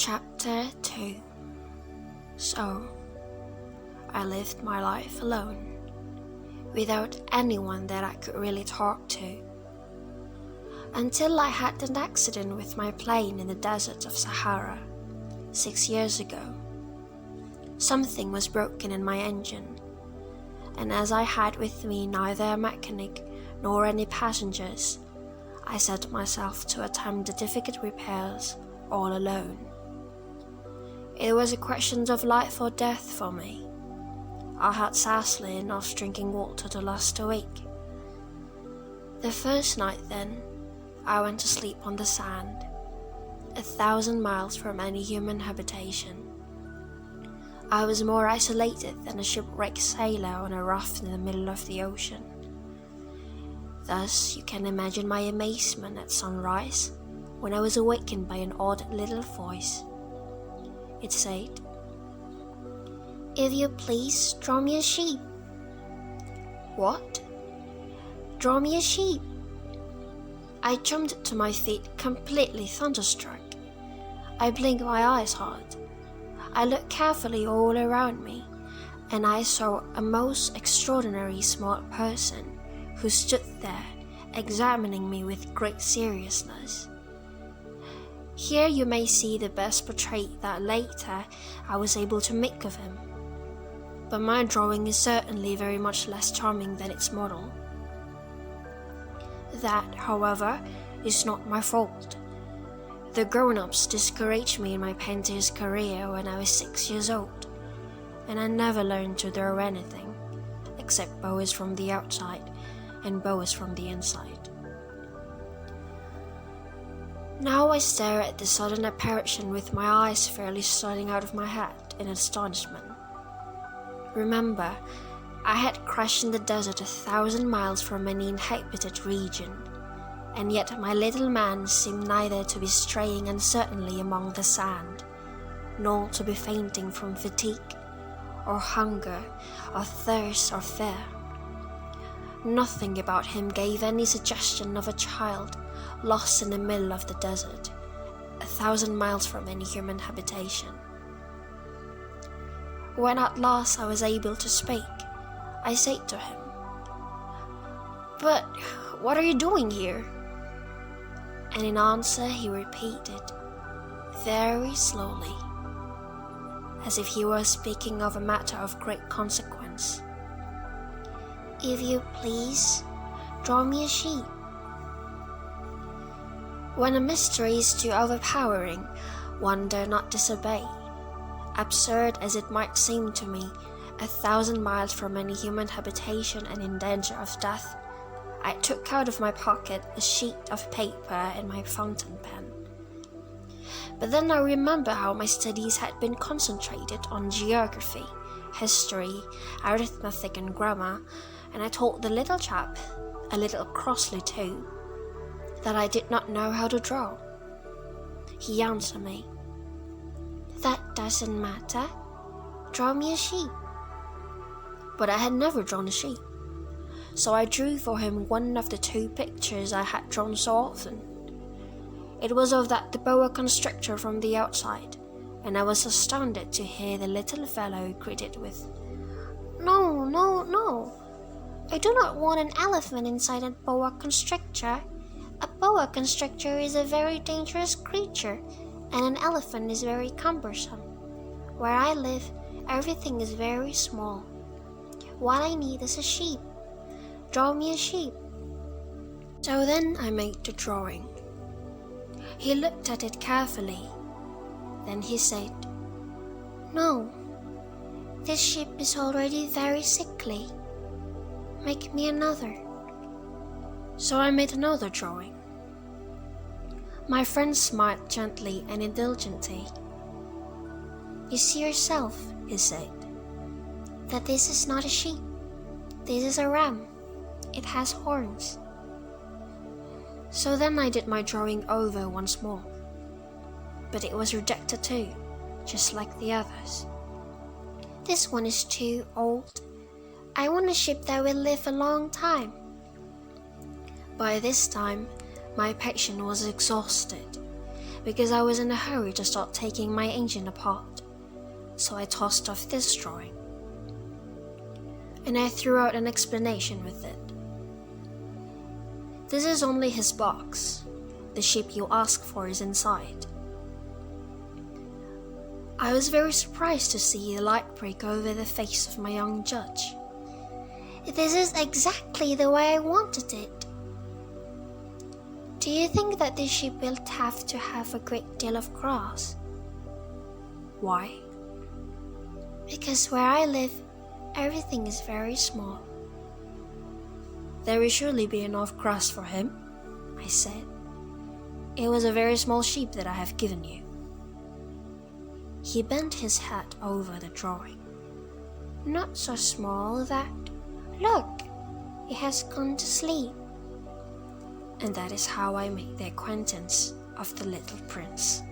Chapter 2. So, I lived my life alone, without anyone that I could really talk to, until I had an accident with my plane in the desert of Sahara 6 years ago. Something was broken in my engine, and as I had with me neither a mechanic nor any passengers, I set myself to attempt the difficult repairs all alone. It was a question of life or death for me. I had scarcely enough drinking water to last a week. The first night then, I went to sleep on the sand, 1,000 miles from any human habitation. I was more isolated than a shipwrecked sailor on a raft in the middle of the ocean. Thus you can imagine my amazement at sunrise when I was awakened by an odd little voice. It said, "If you please, draw me a sheep." What? Draw me a sheep? I jumped to my feet, completely thunderstruck. I blinked my eyes hard. I looked carefully all around me, and I saw a most extraordinary smart person who stood there, examining me with great seriousness. Here you may see the best portrait that later I was able to make of him. But my drawing is certainly very much less charming than its model. That, however, is not my fault. The grown-ups discouraged me in my painter's career when I was 6 years old, and I never learned to draw anything, except bows from the outside and bows from the inside. Now I stare at the sudden apparition with my eyes fairly starting out of my head in astonishment. Remember, I had crashed in the desert 1,000 miles from any inhabited region, and yet my little man seemed neither to be straying uncertainly among the sand, nor to be fainting from fatigue, or hunger, or thirst, or fear. Nothing about him gave any suggestion of a child lost in the middle of the desert, 1,000 miles from any human habitation. When at last I was able to speak, I said to him, "But what are you doing here?" And in answer he repeated, very slowly, as if he were speaking of a matter of great consequence, "If you please, draw me a sheep." When a mystery is too overpowering, one dare not disobey. Absurd as it might seem to me, 1,000 miles from any human habitation and in danger of death, I took out of my pocket a sheet of paper and my fountain pen. But then I remember how my studies had been concentrated on geography, history, arithmetic and grammar, and I told the little chap, a little crossly too, that I did not know how to draw. He answered me, "That doesn't matter. Draw me a sheep." But I had never drawn a sheep, so I drew for him one of the 2 pictures I had drawn so often. It was of that boa constrictor from the outside, and I was astounded to hear the little fellow greeted with, "No, no, no. I do not want an elephant inside a boa constrictor. A boa constrictor is a very dangerous creature, and an elephant is very cumbersome. Where I live, everything is very small. What I need is a sheep. Draw me a sheep." So then I made the drawing. He looked at it carefully. Then he said, "No, this sheep is already very sickly. Make me another." So I made another drawing. My friend smiled gently and indulgently. "You see yourself," he said, "that this is not a sheep. This is a ram. It has horns." So then I did my drawing over once more. But it was rejected too, just like the others. "This one is too old. I want a sheep that will live a long time." By this time, my patience was exhausted, because I was in a hurry to start taking my engine apart, so I tossed off this drawing. And I threw out an explanation with it. This is only his box. The ship you asked for is inside. I was very surprised to see the light break over the face of my young judge. This is exactly the way I wanted it. Do you think that this ship will have to have a great deal of grass? Why? Because where I live, everything is very small. There will surely be enough grass for him, I said. It was a very small sheep that I have given you. He bent his head over the drawing. Not so small that, look, it has gone to sleep. And that is how I made the acquaintance of the little prince.